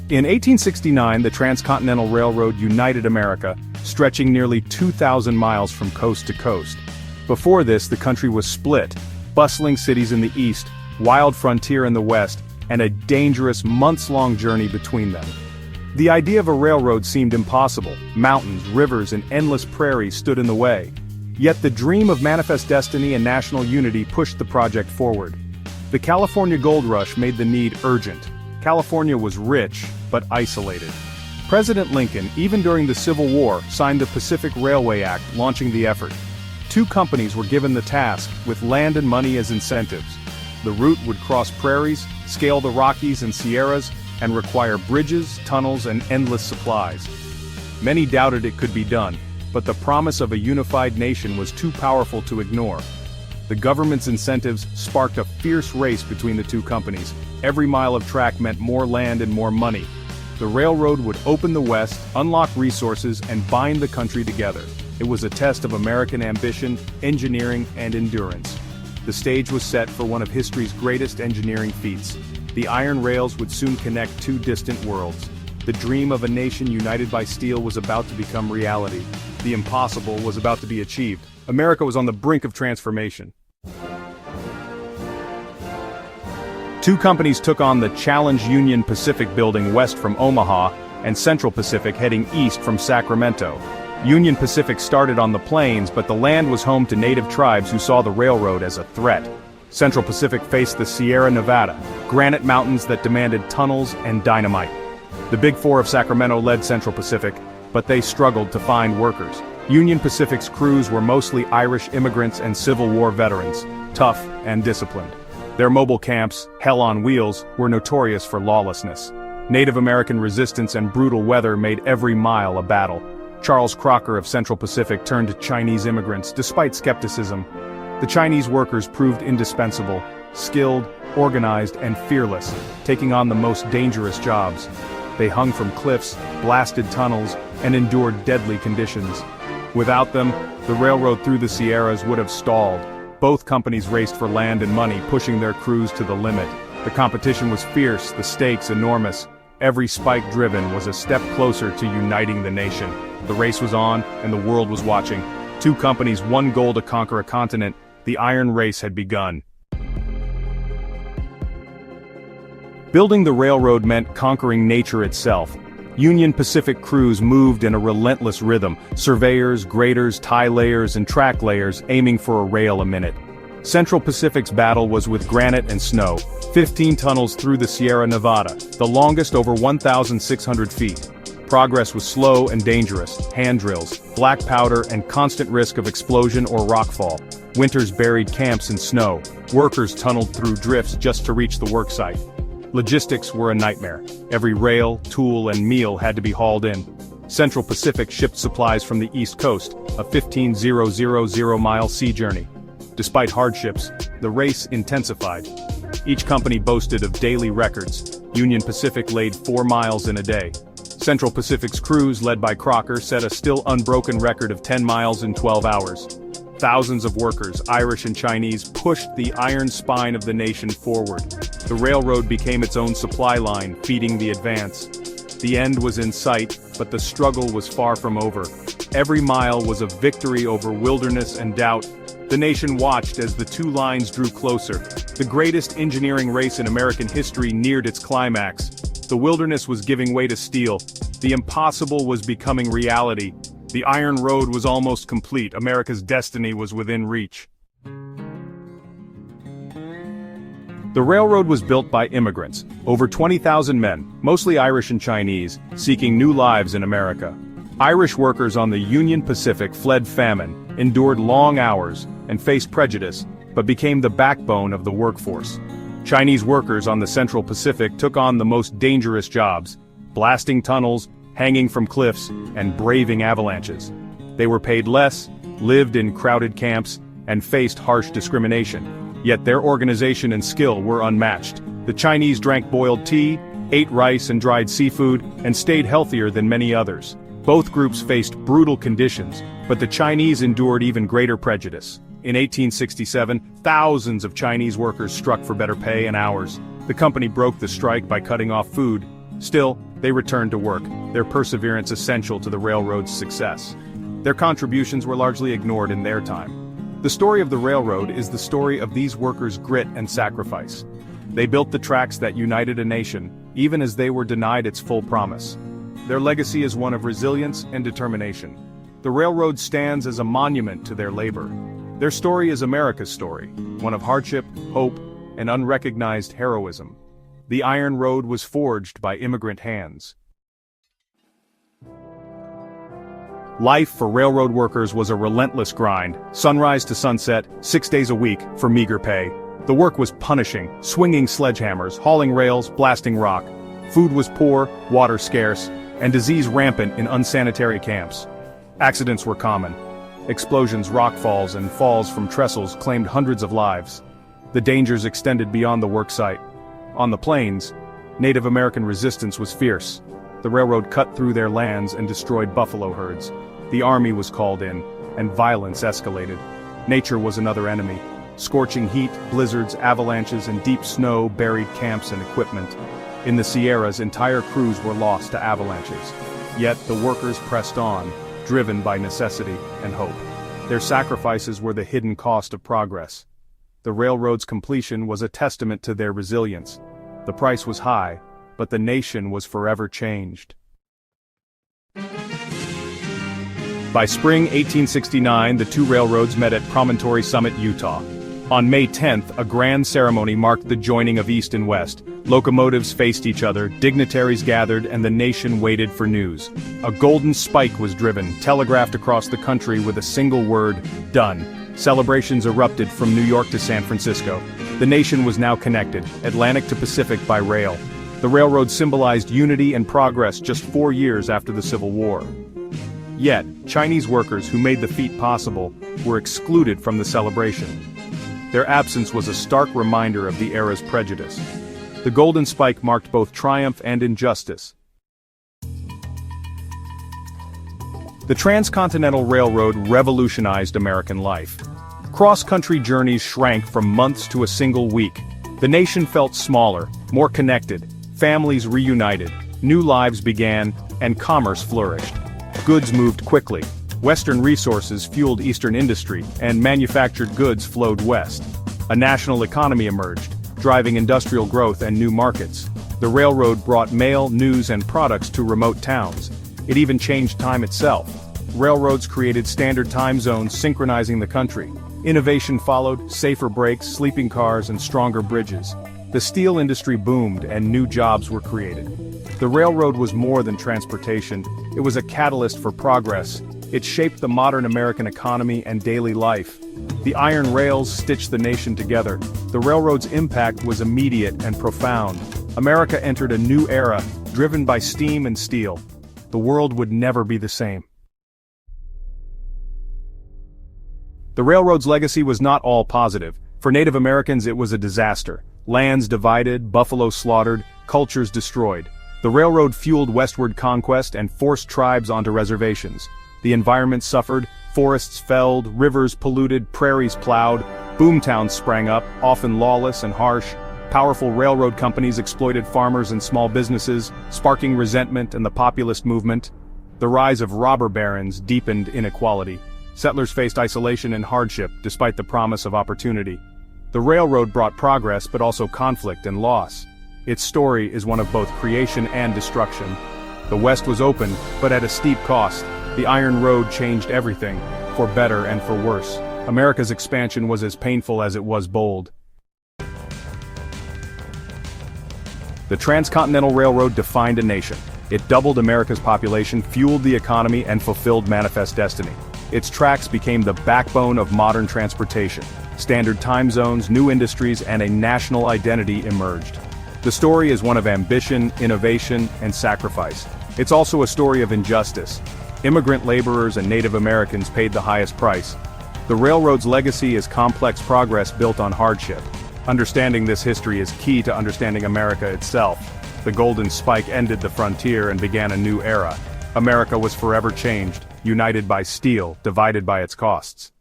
In 1869, the Transcontinental Railroad united America, stretching nearly 2,000 miles from coast to coast. Before this, the country was split, bustling cities in the east, wild frontier in the west, and a dangerous months-long journey between them. The idea of a railroad seemed impossible. Mountains, rivers, and endless prairies stood in the way. Yet the dream of manifest destiny and national unity pushed the project forward. The California Gold Rush made the need urgent. California was rich, but isolated. President Lincoln, even during the Civil War, signed the Pacific Railway Act, launching the effort. 2 companies were given the task, with land and money as incentives. The route would cross prairies, scale the Rockies and Sierras, and require bridges, tunnels, and endless supplies. Many doubted it could be done, but the promise of a unified nation was too powerful to ignore. The government's incentives sparked a fierce race between the 2 companies. Every mile of track meant more land and more money. The railroad would open the West, unlock resources, and bind the country together. It was a test of American ambition, engineering, and endurance. The stage was set for one of history's greatest engineering feats. The iron rails would soon connect 2 distant worlds. The dream of a nation united by steel was about to become reality. The impossible was about to be achieved. America was on the brink of transformation. 2 companies took on the challenge Union Pacific building west from Omaha, and Central Pacific heading east from Sacramento. Union Pacific started on the plains, but the land was home to native tribes who saw the railroad as a threat. Central Pacific faced the Sierra Nevada, granite mountains that demanded tunnels and dynamite. The Big Four of Sacramento led Central Pacific, but they struggled to find workers. Union Pacific's crews were mostly Irish immigrants and Civil War veterans, tough and disciplined. Their mobile camps, hell on wheels, were notorious for lawlessness. Native American resistance and brutal weather made every mile a battle. Charles Crocker of Central Pacific turned to Chinese immigrants despite skepticism. The Chinese workers proved indispensable, skilled, organized, and fearless, taking on the most dangerous jobs. They hung from cliffs, blasted tunnels, and endured deadly conditions. Without them, the railroad through the Sierras would have stalled. Both companies raced for land and money, pushing their crews to the limit. The competition was fierce, the stakes enormous. Every spike driven was a step closer to uniting the nation. The race was on, and the world was watching. 2 companies, 1 goal to conquer a continent. The iron race had begun. Building the railroad meant conquering nature itself. Union Pacific crews moved in a relentless rhythm, surveyors, graders, tie layers, and track layers aiming for a rail a minute. Central Pacific's battle was with granite and snow, 15 tunnels through the Sierra Nevada, the longest over 1,600 feet. Progress was slow and dangerous, hand drills, black powder, and constant risk of explosion or rockfall. Winters buried camps in snow, workers tunneled through drifts just to reach the worksite. Logistics were a nightmare. Every rail, tool, and meal had to be hauled in. Central Pacific shipped supplies from the East Coast, a 15,000-mile sea journey. Despite hardships, the race intensified. Each company boasted of daily records. Union Pacific laid 4 miles in a day. Central Pacific's crews, led by Crocker, set a still unbroken record of 10 miles in 12 hours. Thousands of workers, Irish and Chinese, pushed the iron spine of the nation forward. The railroad became its own supply line, feeding the advance. The end was in sight, but the struggle was far from over. Every mile was a victory over wilderness and doubt. The nation watched as the 2 lines drew closer. The greatest engineering race in American history neared its climax. The wilderness was giving way to steel. The impossible was becoming reality. The Iron Road was almost complete. America's destiny was within reach. The railroad was built by immigrants, over 20,000 men, mostly Irish and Chinese, seeking new lives in America. Irish workers on the Union Pacific fled famine, endured long hours, and faced prejudice, but became the backbone of the workforce. Chinese workers on the Central Pacific took on the most dangerous jobs, blasting tunnels, hanging from cliffs, and braving avalanches. They were paid less, lived in crowded camps, and faced harsh discrimination. Yet their organization and skill were unmatched. The Chinese drank boiled tea, ate rice and dried seafood, and stayed healthier than many others. Both groups faced brutal conditions, but the Chinese endured even greater prejudice. In 1867, thousands of Chinese workers struck for better pay and hours. The company broke the strike by cutting off food. Still, They returned to work, their perseverance essential to the railroad's success. Their contributions were largely ignored in their time. The story of the railroad is the story of these workers' grit and sacrifice. They built the tracks that united a nation, even as they were denied its full promise. Their legacy is one of resilience and determination. The railroad stands as a monument to their labor. Their story is America's story, one of hardship, hope, and unrecognized heroism. The Iron Road was forged by immigrant hands. Life for railroad workers was a relentless grind, sunrise to sunset, 6 days a week, for meager pay. The work was punishing, swinging sledgehammers, hauling rails, blasting rock. Food was poor, water scarce, and disease rampant in unsanitary camps. Accidents were common. Explosions, rockfalls, and falls from trestles claimed hundreds of lives. The dangers extended beyond the work site. On the plains, Native American resistance was fierce. The railroad cut through their lands and destroyed buffalo herds. The army was called in, and violence escalated. Nature was another enemy. Scorching heat, blizzards, avalanches, and deep snow buried camps and equipment. In the Sierras, entire crews were lost to avalanches. Yet the workers pressed on, driven by necessity and hope. Their sacrifices were the hidden cost of progress. The railroad's completion was a testament to their resilience. The price was high, but the nation was forever changed. By spring 1869, the two railroads met at Promontory Summit, Utah. On May 10th, a grand ceremony marked the joining of East and West. Locomotives faced each other, dignitaries gathered, and the nation waited for news. A golden spike was driven, telegraphed across the country with a single word, "Done." Celebrations erupted from New York to San Francisco. The nation was now connected, Atlantic to Pacific by rail. The railroad symbolized unity and progress just 4 years after the Civil War. Yet, Chinese workers who made the feat possible were excluded from the celebration. Their absence was a stark reminder of the era's prejudice. The golden spike marked both triumph and injustice. The Transcontinental Railroad revolutionized American life. Cross-country journeys shrank from months to a single week. The nation felt smaller, more connected, families reunited, new lives began, and commerce flourished. Goods moved quickly. Western resources fueled Eastern industry, and manufactured goods flowed west. A national economy emerged, driving industrial growth and new markets. The railroad brought mail, news, and products to remote towns. It even changed time itself. Railroads created standard time zones synchronizing the country. Innovation followed, safer brakes, sleeping cars, and stronger bridges. The steel industry boomed and new jobs were created. The railroad was more than transportation, it was a catalyst for progress. It shaped the modern American economy and daily life. The iron rails stitched the nation together. The railroad's impact was immediate and profound. America entered a new era, driven by steam and steel. The world would never be the same. The railroad's legacy was not all positive. For Native Americans it was a disaster. Lands divided, buffalo slaughtered, cultures destroyed. The railroad fueled westward conquest and forced tribes onto reservations. The environment suffered, forests felled, rivers polluted, prairies plowed, boomtowns sprang up, often lawless and harsh. Powerful railroad companies exploited farmers and small businesses, sparking resentment and the populist movement. The rise of robber barons deepened inequality. Settlers faced isolation and hardship despite the promise of opportunity. The railroad brought progress but also conflict and loss. Its story is one of both creation and destruction. The West was open, but at a steep cost. The Iron Road changed everything, for better and for worse. America's expansion was as painful as it was bold. The Transcontinental Railroad defined a nation. It doubled America's population, fueled the economy, and fulfilled manifest destiny. Its tracks became the backbone of modern transportation. Standard time zones, new industries, and a national identity emerged. The story is one of ambition, innovation, and sacrifice. It's also a story of injustice. Immigrant laborers and Native Americans paid the highest price. The railroad's legacy is complex progress built on hardship. Understanding this history is key to understanding America itself. The golden spike ended the frontier and began a new era. America was forever changed, united by steel, divided by its costs.